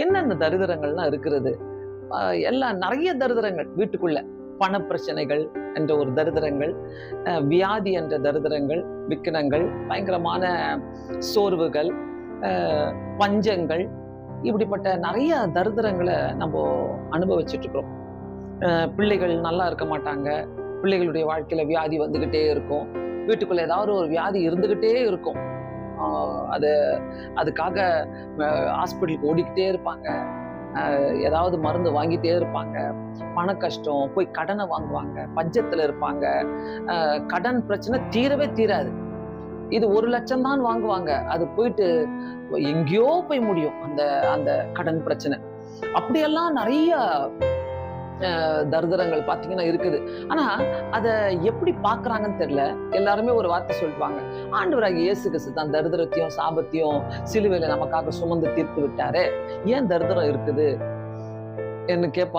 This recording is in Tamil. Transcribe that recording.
என்னென்ன தரித்திரங்கள்லாம் இருக்கிறது? எல்லாம் நிறைய தரித்திரங்கள் வீட்டுக்குள்ள. பணப்பிரச்சனைகள் என்ற ஒரு தரித்திரங்கள், வியாதி என்ற தரித்திரங்கள், விக்கினங்கள், பயங்கரமான சோர்வுகள், பஞ்சங்கள், இப்படிப்பட்ட நிறைய தரித்திரங்களை நம்ம அனுபவிச்சுட்டு இருக்கிறோம். பிள்ளைகள் நல்லா இருக்க மாட்டாங்க. பிள்ளைகளுடைய வாழ்க்கையில வியாதி வந்துகிட்டே இருக்கும். வீட்டுக்குள்ள ஏதாவது ஒரு வியாதி இருந்துகிட்டே இருக்கும். அது அதுக்காக ஹாஸ்பிட்டலுக்கு ஓடிக்கிட்டே இருப்பாங்க. ஏதாவது மருந்து வாங்கிட்டே இருப்பாங்க. பண கஷ்டம், போய் கடனை வாங்குவாங்க, பஞ்சத்துல இருப்பாங்க. கடன் பிரச்சனை தீரவே தீராது. இது 1,00,000 தான் வாங்குவாங்க, அது போயிட்டு எங்கேயோ போய் முடியும் அந்த அந்த கடன் பிரச்சனை. அப்படியெல்லாம் நிறைய தரித்திரங்கள் பாத்தீங்கன்னா இருக்குது. ஆனா அத எப்படி பாக்குறாங்கன்னு தெரியல. எல்லாருமே ஒரு வார்த்தை சொல்லுவாங்க, ஆண்டவராகிய இயேசு கிறிஸ்து தான் தரித்திரத்தையும் சாபத்தையும் சிலுவையில நமக்காக சுமந்து தீர்த்து விட்டாரே, ஏன் தரித்திரம் இருக்குது என்று கேட்பாங்க.